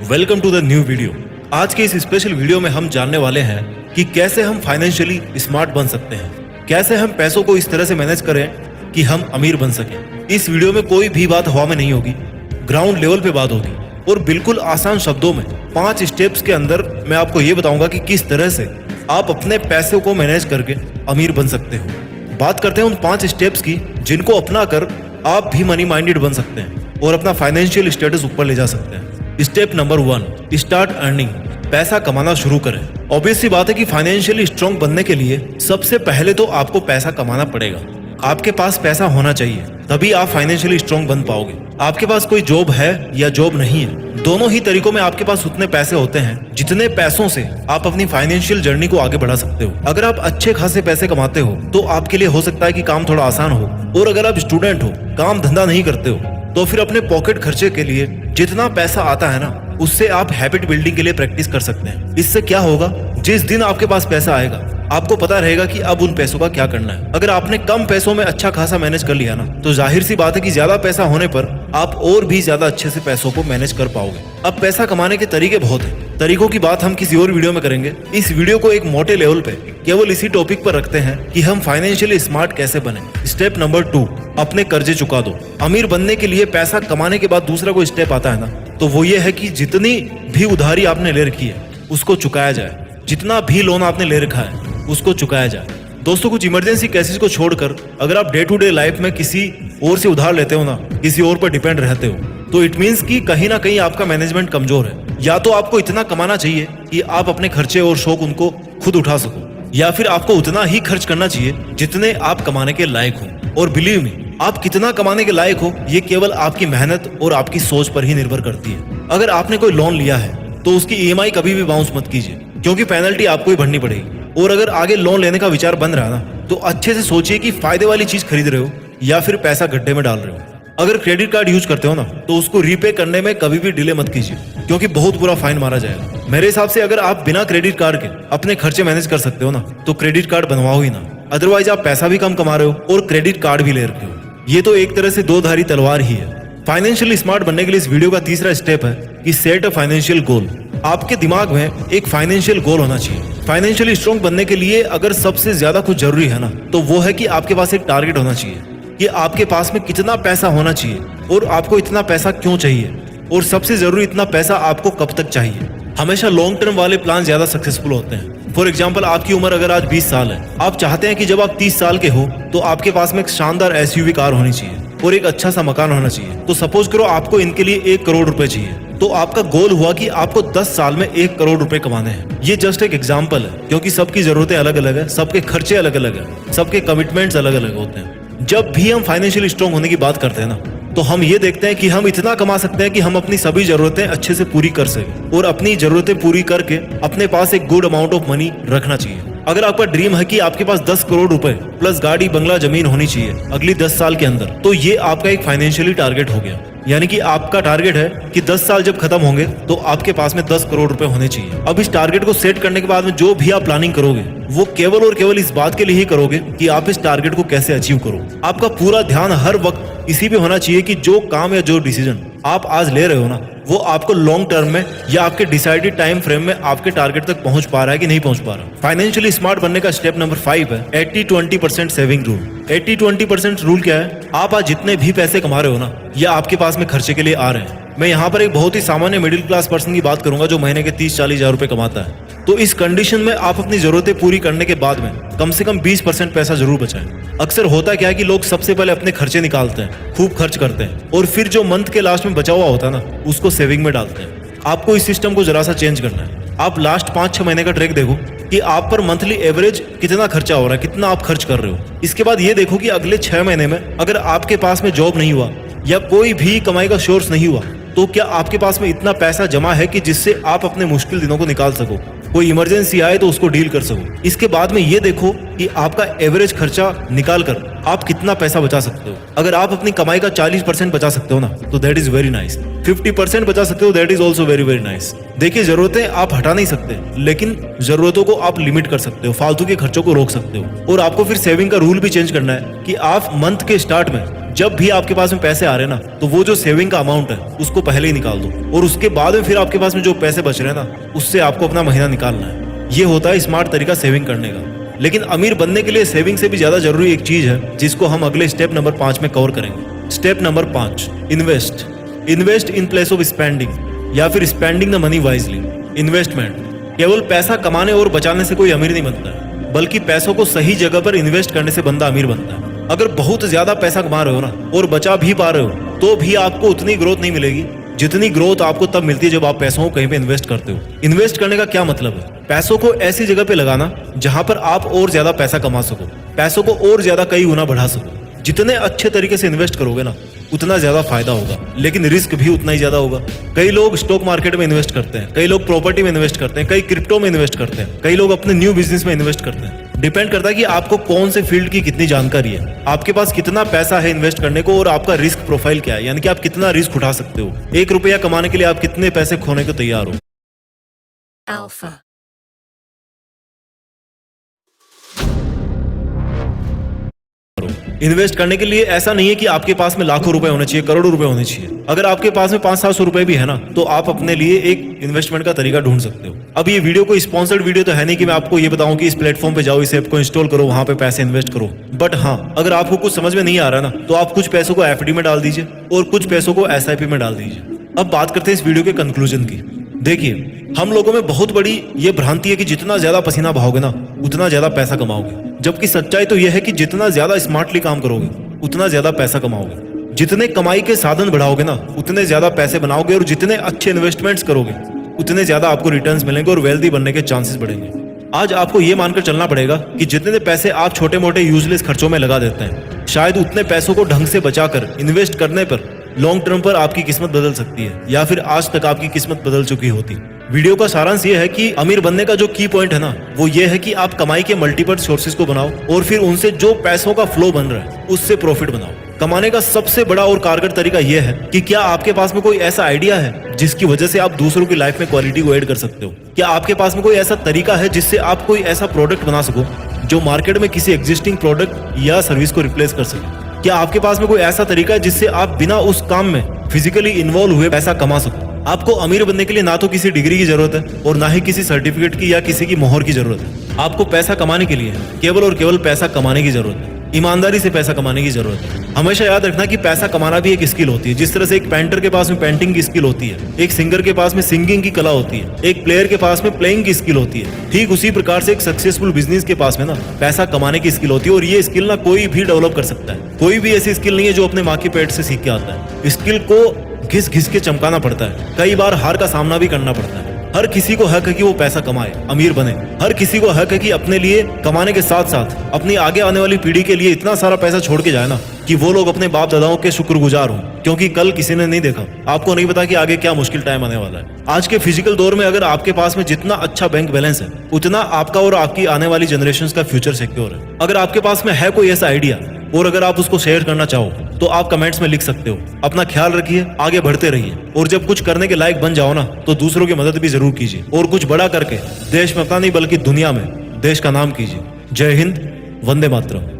Welcome to the new video. आज के इस स्पेशल वीडियो में हम जानने वाले हैं कि कैसे हम फाइनेंशियली स्मार्ट बन सकते हैं, कैसे हम पैसों को इस तरह से मैनेज करें कि हम अमीर बन सकें। इस वीडियो में कोई भी बात हवा में नहीं होगी, ग्राउंड लेवल पे बात होगी और बिल्कुल आसान शब्दों में 5 स्टेप्स के अंदर मैं आपको ये बताऊंगा कि किस तरह से आप अपने पैसों को मैनेज करके अमीर बन सकते हो। बात करते हैं उन 5 स्टेप्स की जिनको अपना कर आप भी मनी माइंडेड बन सकते हैं और अपना फाइनेंशियल स्टेटस ऊपर ले जा सकते हैं। Step number 1, start earning. पैसा कमाना शुरू करें। ऑब्वियस सी बात है कि फाइनेंशियली स्ट्रांग बनने के लिए सबसे पहले तो आपको पैसा कमाना पड़ेगा। आपके पास पैसा होना चाहिए, तभी आप फाइनेंशियली स्ट्रांग बन पाओगे। आपके पास कोई जॉब है या जॉब नहीं है, दोनों ही तरीकों में आपके पास उतने पैसे होते हैं जितने पैसों से आप अपनी फाइनेंशियल जर्नी को आगे बढ़ा सकते हो। अगर आप अच्छे खासे पैसे कमाते हो तो आपके लिए हो सकता है कि काम थोड़ा आसान हो, और अगर आप स्टूडेंट हो, काम धंधा नहीं करते हो, तो फिर अपने पॉकेट खर्चे के लिए जितना पैसा आता है ना, उससे आप हैबिट बिल्डिंग के लिए प्रैक्टिस कर सकते हैं। इससे क्या होगा, जिस दिन आपके पास पैसा आएगा आपको पता रहेगा कि अब उन पैसों का क्या करना है। अगर आपने कम पैसों में अच्छा खासा मैनेज कर लिया ना, तो जाहिर सी बात है कि ज्यादा पैसा होने पर आप और भी ज्यादा अच्छे से पैसों को मैनेज कर पाओगे। अब पैसा कमाने के तरीके बहुत हैं, तरीकों की बात हम किसी और वीडियो में करेंगे। इस वीडियो को एक मोटे लेवल पे केवल इसी टॉपिक पर रखते हैं कि हम फाइनेंशियली स्मार्ट कैसे बने। स्टेप नंबर 2, अपने कर्जे चुका दो। अमीर बनने के लिए पैसा कमाने के बाद दूसरा कोई स्टेप आता है ना, तो वो ये है कि जितनी भी उधारी आपने ले रखी है उसको चुकाया जाए। जितना भी लोन आपने ले रखा है उसको चुकाया जाए। दोस्तों, कुछ इमरजेंसी केसेस को छोड़कर अगर आप डे टू डे लाइफ में किसी और से उधार लेते हो ना, किसी और पर डिपेंड रहते हो, तो इट मीन्स कि कहीं ना कहीं आपका मैनेजमेंट कमजोर है। या तो आपको इतना कमाना चाहिए कि आप अपने खर्चे और शौक उनको खुद उठा सको, या फिर आपको उतना ही खर्च करना चाहिए जितने आप कमाने के लायक हो। और बिलीव मी, आप कितना कमाने के लायक हो ये केवल आपकी मेहनत और आपकी सोच पर ही निर्भर करती है। अगर आपने कोई लोन लिया है तो उसकी ईएमआई कभी भी बाउंस मत कीजिए, क्योंकि पेनल्टी आपको ही भरनी पड़ेगी। और अगर आगे लोन लेने का विचार बन रहा ना, तो अच्छे से सोचिए कि फायदे वाली चीज खरीद रहे हो या फिर पैसा गड्ढे में डाल रहे हो। अगर क्रेडिट कार्ड यूज करते हो ना, तो उसको रीपे करने में कभी भी डिले मत कीजिए, क्योंकि बहुत बुरा फाइन मारा जाएगा। मेरे हिसाब से अगर आप बिना क्रेडिट कार्ड के अपने खर्चे मैनेज कर सकते हो ना, तो क्रेडिट कार्ड बनवाओ ही ना। अदरवाइज आप पैसा भी कम कमा रहे हो और क्रेडिट कार्ड भी ले रखे हो। ये तो एक तरह से दो धारी तलवार ही है। फाइनेंशियली स्मार्ट बनने के लिए इस वीडियो का तीसरा स्टेप है कि सेट अ फाइनेंशियल गोल। आपके दिमाग में एक फाइनेंशियल गोल होना चाहिए। फाइनेंशियली स्ट्रांग बनने के लिए अगर सबसे ज्यादा कुछ जरूरी है ना, तो वो है कि आपके पास एक टारगेट होना चाहिए कि आपके पास में कितना पैसा होना चाहिए और आपको इतना पैसा क्यों चाहिए, और सबसे जरूरी इतना पैसा आपको कब तक चाहिए। हमेशा लॉन्ग टर्म वाले प्लान ज्यादा सक्सेसफुल होते हैं। फॉर एग्जाम्पल, आपकी उम्र अगर आज 20 साल है, आप चाहते हैं कि जब आप 30 साल के हो तो आपके पास में एक शानदार एसयूवी कार होनी चाहिए और एक अच्छा सा मकान होना चाहिए। तो सपोज करो आपको इनके लिए 1 करोड़ रुपए चाहिए, तो आपका गोल हुआ कि आपको 10 साल में 1 करोड़ रुपए कमाने हैं। ये जस्ट एक एग्जाम्पल है, क्योंकि सबकी जरूरतें अलग अलग है, सबके खर्चे अलग अलग है, सबके कमिटमेंट्स अलग अलग होते हैं। जब भी हम फाइनेंशियली स्ट्रांग होने की बात करते हैं ना, तो हम ये देखते हैं कि हम इतना कमा सकते हैं कि हम अपनी सभी जरूरतें अच्छे से पूरी कर सकें, और अपनी जरूरतें पूरी करके अपने पास एक गुड अमाउंट ऑफ मनी रखना चाहिए। अगर आपका ड्रीम है कि आपके पास 10 करोड़ रुपए प्लस गाड़ी बंगला जमीन होनी चाहिए अगली 10 साल के अंदर, तो ये आपका एक फाइनेंशियली टारगेट हो गया। यानी कि आपका टारगेट है कि 10 साल जब खत्म होंगे तो आपके पास में 10 करोड़ रुपए होने चाहिए। अब इस टारगेट को सेट करने के बाद में जो भी आप प्लानिंग करोगे वो केवल और केवल इस बात के लिए ही करोगे कि आप इस टारगेट को कैसे अचीव करो। आपका पूरा ध्यान हर वक्त इसी पे होना चाहिए कि जो काम या जो डिसीजन आप आज ले रहे हो ना, वो आपको लॉन्ग टर्म में या आपके डिसाइडेड टाइम फ्रेम में आपके टारगेट तक पहुंच पा रहा है कि नहीं पहुंच पा रहा। फाइनेंशियली स्मार्ट बनने का स्टेप नंबर 5 है 80-20% सेविंग रूल। 80-20% रूल क्या है? आप आज जितने भी पैसे कमा रहे हो ना, या आपके पास में खर्चे के लिए आ रहे हैं, मैं यहाँ पर एक बहुत ही सामान्य मिडिल क्लास पर्सन की बात करूंगा जो महीने के 30-40 हजार रुपए कमाता है। तो इस कंडीशन में आप अपनी जरूरतें पूरी करने के बाद में कम से कम 20% पैसा जरूर बचाएं। अक्सर होता क्या है कि लोग सबसे पहले अपने खर्चे निकालते हैं, खूब खर्च करते हैं, और फिर जो मंथ के लास्ट में बचा हुआ होता है ना, उसको सेविंग में डालते हैं। आपको इस सिस्टम को जरा सा चेंज करना है। आप लास्ट 5-6 महीने का ट्रैक देखो कि आप पर मंथली एवरेज कितना खर्चा हो रहा है, कितना आप खर्च कर रहे हो। इसके बाद ये देखो कि अगले 6 महीने में अगर आपके पास में जॉब नहीं हुआ या कोई भी कमाई का सोर्स नहीं हुआ, तो क्या आपके पास में इतना पैसा जमा है कि जिससे आप अपने मुश्किल दिनों को निकाल सको, कोई इमरजेंसी आए तो उसको डील कर सको। इसके बाद में ये देखो कि आपका एवरेज खर्चा निकाल कर आप कितना पैसा बचा सकते हो। अगर आप अपनी कमाई का 40% बचा सकते हो ना, तो दैट इज वेरी नाइस। 50% बचा सकते हो, that is also very very nice. देखिए, जरूरतें आप हटा नहीं सकते, लेकिन जरूरतों को आप लिमिट कर सकते हो, फालतू के खर्चों को रोक सकते हो। और आपको फिर सेविंग का रूल भी चेंज करना है कि आप मंथ के स्टार्ट में जब भी आपके पास में पैसे आ रहे हैं ना, तो वो जो सेविंग का अमाउंट है उसको पहले ही निकाल दो, और उसके बाद में फिर आपके पास में जो पैसे बच रहे हैं ना, उससे आपको अपना महीना निकालना है। ये होता है स्मार्ट तरीका सेविंग करने का। लेकिन अमीर बनने के लिए सेविंग से भी ज्यादा जरूरी एक चीज है, जिसको हम अगले स्टेप नंबर 5 में कवर करेंगे। Step number 5, invest. Invest in place of spending, या फिर spending the money wisely. Investment केवल पैसा कमाने और बचाने से कोई अमीर नहीं बनता है, बल्कि पैसों को सही जगह पर इन्वेस्ट करने से बंदा अमीर बनता है। अगर बहुत ज्यादा पैसा कमा रहे हो ना, और बचा भी पा रहे हो, तो भी आपको उतनी ग्रोथ नहीं मिलेगी जितनी ग्रोथ आपको तब मिलती है जब आप पैसों को कहीं पे इन्वेस्ट करते हो। इन्वेस्ट करने का क्या मतलब है? पैसों को ऐसी जगह पे लगाना जहां पर आप और ज्यादा पैसा कमा सको, पैसों को और ज्यादा कई गुना बढ़ा सको। जितने अच्छे तरीके से इन्वेस्ट करोगे ना, उतना ज्यादा फायदा होगा, लेकिन रिस्क भी उतना ही ज्यादा होगा। कई लोग स्टॉक मार्केट में इन्वेस्ट करते हैं, कई लोग प्रॉपर्टी में इन्वेस्ट करते हैं, कई क्रिप्टो में इन्वेस्ट करते हैं, कई लोग अपने न्यू बिजनेस में इन्वेस्ट करते हैं। डिपेंड करता है कि आपको कौन से फील्ड की कितनी जानकारी है, आपके पास कितना पैसा है इन्वेस्ट करने को, और आपका रिस्क प्रोफाइल क्या है, यानी कि आप कितना रिस्क उठा सकते हो। 1 रुपया कमाने के लिए आप कितने पैसे खोने को तैयार हो। Alpha. इन्वेस्ट करने के लिए ऐसा नहीं है कि आपके पास में लाखों रुपए होने चाहिए, करोड़ों रुपए होने चाहिए। अगर आपके पास में 500-700 रुपए भी है ना, तो आप अपने लिए एक इन्वेस्टमेंट का तरीका ढूंढ सकते हो। अब ये वीडियो कोई स्पॉन्सर्ड वीडियो तो है नहीं कि मैं आपको ये बताऊं कि इस प्लेटफॉर्म पे जाओ, इस ऐप को इंस्टॉल करो, वहां पे पैसे इन्वेस्ट करो। बट हाँ, अगर आपको कुछ समझ में नहीं आ रहा ना, तो आप कुछ पैसों को एफडी में डाल दीजिए और कुछ पैसों को एसआईपी में डाल दीजिए। अब बात करते हैं इस वीडियो के कंक्लूजन की। देखिए, हम लोगों में बहुत बड़ी ये भ्रांति है कि जितना ज्यादा पसीना बहाओगे ना, उतना ज्यादा पैसा कमाओगे। जबकि सच्चाई तो यह है कि जितना ज्यादा स्मार्टली काम करोगे, उतना ज्यादा पैसा कमाओगे। जितने कमाई के साधन बढ़ाओगे ना, उतने ज्यादा पैसे बनाओगे, और जितने अच्छे इन्वेस्टमेंट्स करोगे, उतने ज्यादा आपको रिटर्न्स मिलेंगे और वेल्दी बनने के चांसेस बढ़ेंगे। आज आपको ये मानकर चलना पड़ेगा कि जितने पैसे आप छोटे मोटे यूजलेस खर्चों में लगा देते हैं, शायद उतने पैसों को ढंग से बचाकर इन्वेस्ट करने पर लॉन्ग टर्म पर आपकी किस्मत बदल सकती है, या फिर आज तक आपकी किस्मत बदल चुकी होती। वीडियो का सारांश ये है कि अमीर बनने का जो की पॉइंट है ना, वो ये है कि आप कमाई के मल्टीपल सोर्सेज को बनाओ, और फिर उनसे जो पैसों का फ्लो बन रहा है उससे प्रॉफिट बनाओ। कमाने का सबसे बड़ा और कारगर तरीका यह है कि क्या आपके पास में कोई ऐसा आइडिया है जिसकी वजह से आप दूसरों की लाइफ में क्वालिटी को ऐड कर सकते हो? क्या आपके पास में कोई ऐसा तरीका है जिससे आप कोई ऐसा प्रोडक्ट बना सको जो मार्केट में किसी एग्जिस्टिंग प्रोडक्ट या सर्विस को रिप्लेस कर सके? क्या आपके पास में कोई ऐसा तरीका है जिससे आप बिना उस काम में फिजिकली इन्वॉल्व हुए पैसा कमा सको? आपको अमीर बनने के लिए ना तो किसी डिग्री की जरूरत है, और ना ही किसी सर्टिफिकेट की या किसी की मोहर की जरूरत है। आपको पैसा कमाने के लिए केवल और केवल पैसा कमाने की जरूरत है, ईमानदारी से पैसा कमाने की जरूरत है। हमेशा याद रखना कि पैसा कमाना भी एक स्किल होती है। जिस तरह से एक पेंटर के पास में पेंटिंग की स्किल होती है, एक सिंगर के पास में सिंगिंग की कला होती है, एक प्लेयर के पास में प्लेइंग की स्किल होती है, ठीक उसी प्रकार से एक सक्सेसफुल बिजनेस के पास में ना पैसा कमाने की स्किल होती है। और ये स्किल ना कोई भी डेवलप कर सकता है। कोई भी ऐसी स्किल नहीं है जो अपने माँ के पेट से सीख के आता है। स्किल को घिस घिस के चमकाना पड़ता है, कई बार हार का सामना भी करना पड़ता है। हर किसी को हक है कि वो पैसा कमाए, अमीर बने। हर किसी को हक है कि अपने लिए कमाने के साथ साथ अपनी आगे आने वाली पीढ़ी के लिए इतना सारा पैसा छोड़ के जाए ना, कि वो लोग अपने बाप दादाओं के शुक्रगुजार हों, क्योंकि कल किसी ने नहीं देखा। आपको नहीं पता कि आगे क्या मुश्किल टाइम आने वाला है। आज के फिजिकल दौर में अगर आपके पास में जितना अच्छा बैंक बैलेंस है, उतना आपका और आपकी आने वाली जनरेशन का फ्यूचर सिक्योर है। अगर आपके पास में है कोई ऐसा आइडिया, और अगर आप उसको शेयर करना चाहो, तो आप कमेंट्स में लिख सकते हो। अपना ख्याल रखिए, आगे बढ़ते रहिए, और जब कुछ करने के लायक बन जाओ ना, तो दूसरों की मदद भी जरूर कीजिए, और कुछ बड़ा करके देश में अपना नहीं बल्कि दुनिया में देश का नाम कीजिए। जय हिंद, वंदे मातरम।